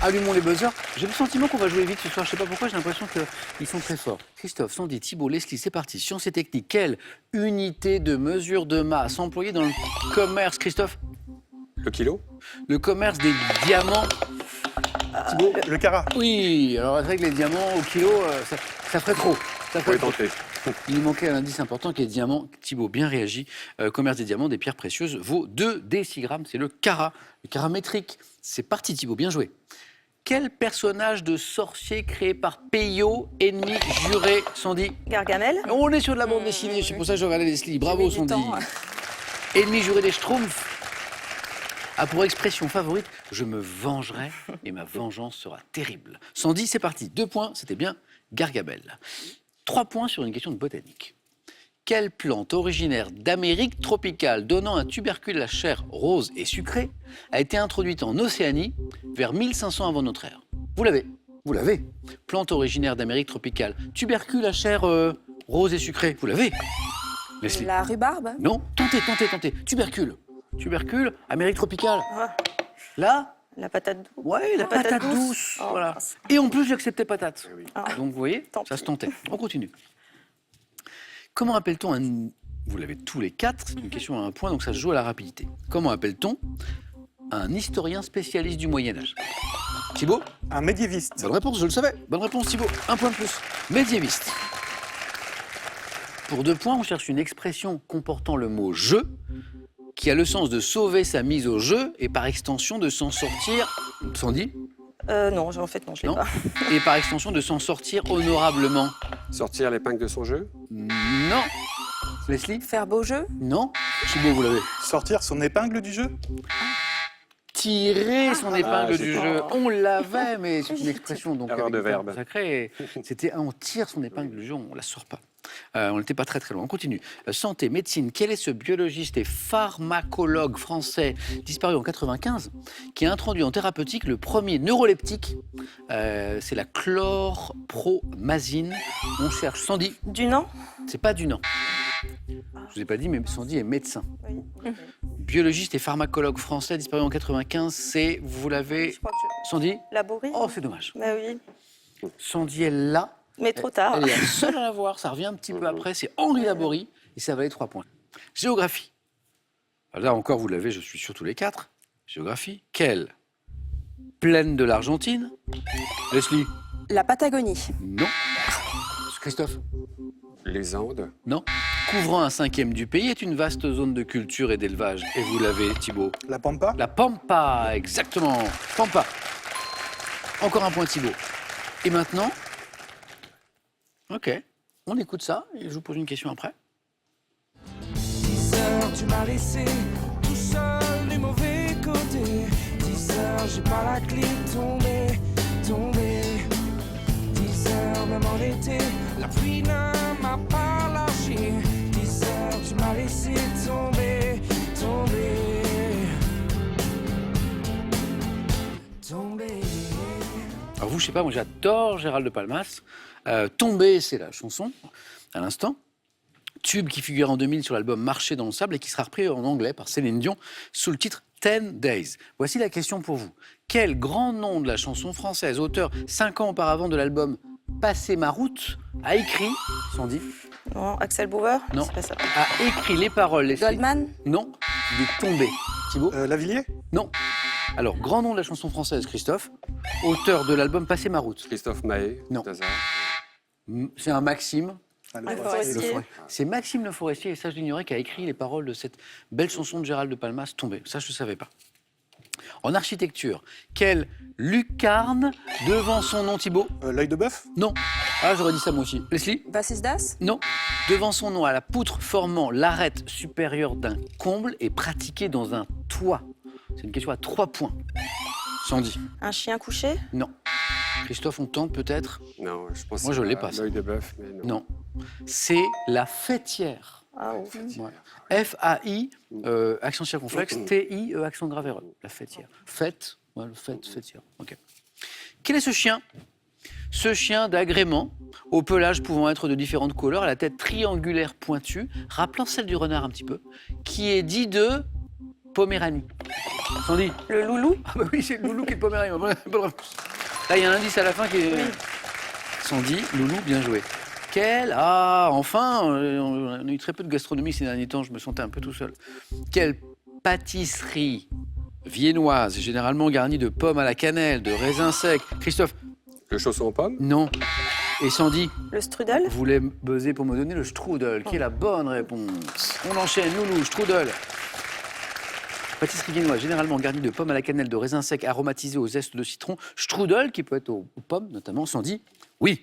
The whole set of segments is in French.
Allumons les buzzers. J'ai le sentiment qu'on va jouer vite ce soir. Je ne sais pas pourquoi, j'ai l'impression qu'ils sont très forts. Christophe, Sandy, Thibault, Leslie, c'est parti. Sciences et techniques. Quelle unité de mesure de masse employée dans le commerce, Christophe? Le kilo? Le commerce des diamants. Thibault, le carat. Oui, alors c'est vrai que les diamants au kilo, ça ferait trop. Ça ferait trop. Tenter. Il nous manquait un indice important qui est diamant. Thibault, bien réagi. Commerce des diamants, des pierres précieuses, vaut 2 décigrammes. C'est le carat métrique. C'est parti, Thibault, bien joué. Quel personnage de sorcier créé par Peyo, ennemi juré, Sandy? Gargamel. On est sur de la bande dessinée, c'est pour ça que je regardais Leslie. Bravo, Sandy. Ennemi juré des Schtroumpfs a pour expression favorite « Je me vengerai et ma vengeance sera terrible ». Sandy, c'est parti. 2 points, c'était bien Gargamel. 3 points sur une question de botanique. Quelle plante originaire d'Amérique tropicale donnant un tubercule à chair rose et sucrée a été introduite en Océanie vers 1500 avant notre ère? Vous l'avez. Vous l'avez. Plante originaire d'Amérique tropicale. Tubercule à chair rose et sucrée. Vous l'avez. Leslie. La rhubarbe. Non, tentez. Tubercule. Tubercule, Amérique tropicale. Ah. Là, La patate douce. ouais, la patate douce. Oh, Voilà. mince. Et en plus, j'acceptais patate. Ah. Donc, vous voyez, Tant ça pis. se tentait. On continue. Comment appelle-t-on un... Vous l'avez tous les 4, c'est une question à 1 point, donc ça se joue à la rapidité. Comment appelle-t-on un historien spécialiste du Moyen-Âge? Thibault? Un médiéviste. Bonne réponse, je le savais. Bonne réponse, Thibault. 1 point de plus. Médiéviste. Pour 2 points, on cherche une expression comportant le mot « jeu » qui a le sens de sauver sa mise au jeu et par extension de s'en sortir... Sandy? Non, en fait, non, je l'ai Non. pas. Et par extension de s'en sortir honorablement. Sortir l'épingle de son jeu? Non. Leslie? Faire beau jeu. Non. Thibault, vous l'avez. Sortir son épingle du jeu. Tirer son épingle du c'est jeu. On l'avait, mais c'est une expression donc Erreur avec de un verbe verbe. sacré. C'était on tire son épingle du jeu, on la sort pas. On n'était pas très loin. On continue. Santé, médecine. Quel est ce biologiste et pharmacologue français disparu en 95 qui a introduit en thérapeutique le premier neuroleptique? C'est la chlorpromazine. On cherche Sandy. Dunant. C'est pas Dunant. Je vous ai pas dit, mais Sandy est médecin. Oui. Biologiste et pharmacologue français disparu en 95, c'est, vous l'avez, Je crois que Sandy? Laborie. Oh, c'est dommage. Bah oui. Sandy est là. Mais trop tard. Elle est la seule à la voir, ça revient un petit peu après, c'est Henri Laborie, et ça valait 3 points. Géographie. Là encore, vous l'avez, je suis sur tous les 4. Géographie. Quelle plaine de l'Argentine? Leslie? La Patagonie. Non. Christophe? Les Andes? Non. Couvrant un 5e du pays est une vaste zone de culture et d'élevage. Et vous l'avez, Thibault? La pampa. La Pampa, exactement. Pampa. Encore 1 point, Thibault. Et maintenant, ok, on écoute ça et je vous pose une question après. 10 heures, tu m'as laissé tout seul du mauvais côté. 10 heures, j'ai pas la clé, tombé. 10 heures, même en été, la pluie ne m'a pas lâché. 10 heures, tu m'as laissé tomber. Alors vous, je sais pas, moi j'adore Gérald de Palmas. Tomber, c'est la chanson, à l'instant. Tube qui figure en 2000 sur l'album Marcher dans le sable et qui sera repris en anglais par Céline Dion sous le titre 10 Days. Voici la question pour vous. Quel grand nom de la chanson française, auteur 5 ans auparavant de l'album Passer ma route, a écrit, Sandy? Non, Axel Bauer. Non. C'est pas ça. A écrit les paroles, les Goldman. Non, il est tombé. Thibault? Lavilliers. Non. Alors, grand nom de la chanson française, Christophe. Auteur de l'album Passer ma route. Christophe Mahé? Non. Tazar. C'est un Maxime. Ah, Le le Forestier. C'est Maxime Le Forestier, et ça je l'ignorais, qui a écrit les paroles de cette belle chanson de Gérald de Palmas, Tombé. Ça je ne savais pas. En architecture, quelle lucarne devant son nom, Thibault? L'œil de bœuf. Non. Ah, j'aurais dit ça moi aussi. Leslie? Bassisdas. Non. Devant son nom, à la poutre formant l'arête supérieure d'un comble et pratiquée dans un toit. C'est une question à 3 points. Sandy? Un chien couché. Non. Christophe, on tente peut-être? Non, je pense Moi, je l'ai pas, ça. L'œil de bœuf, mais non. Non. C'est la fêtière. Ah, oui. Ouais. F-A-I, accent circonflexe, T-I, accent grave heureux. La fêtière. Fête, ouais, fêtière. Ok. Quel est ce chien? Ce chien d'agrément, au pelage pouvant être de différentes couleurs, à la tête triangulaire pointue, rappelant celle du renard un petit peu, qui est dit de Poméranie. Sandy. Le loulou. Ah bah oui, c'est le loulou qui est le Pomérien. Bonne réponse. Là, il y a un indice à la fin qui est... Sandy, loulou, bien joué. Quelle... Ah, enfin, on a eu très peu de gastronomie ces derniers temps, je me sentais un peu tout seul. Quelle pâtisserie viennoise, généralement garnie de pommes à la cannelle, de raisins secs. Christophe, Le chausson aux pommes. non. Et Sandy Le strudel. voulait buzzer pour me donner le strudel, qui est la bonne réponse. On enchaîne, loulou, strudel. Pâtisserie viennoise, généralement garnie de pommes à la cannelle, de raisins secs aromatisés au zeste de citron. Strudel, qui peut être aux pommes notamment. Sandy, oui.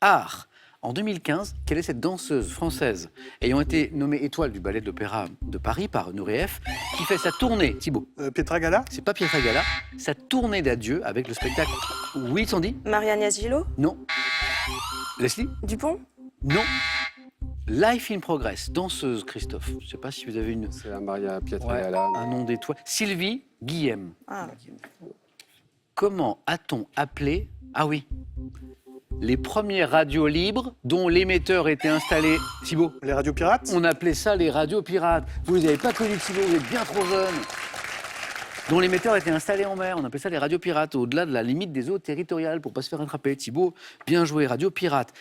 Art. En 2015, quelle est cette danseuse française ayant été nommée étoile du ballet de l'Opéra de Paris par Nureyev, qui fait sa tournée, Thibaut? Pietra Gala. C'est pas Pietra Gala, sa tournée d'adieu avec le spectacle. Oui, Sandy? Marie-Agnès Gillot. Non. Leslie? Dupont. Non. Life in Progress, danseuse, Christophe. Je ne sais pas si vous avez une... C'est la Maria Pietra Ouais, Gala. un nom d'étoile. Sylvie Guillem. Ah. Comment a-t-on appelé... Ah oui. Les premières radios libres dont l'émetteur était installé... Thibaut? Les radios pirates. On appelait ça les radios pirates. Vous les avez pas connus, Thibaut, vous êtes bien trop jeune. Dont l'émetteur était installé en mer. On appelait ça les radios pirates, au-delà de la limite des eaux territoriales, pour pas se faire attraper. Thibaut, bien joué, radio pirate.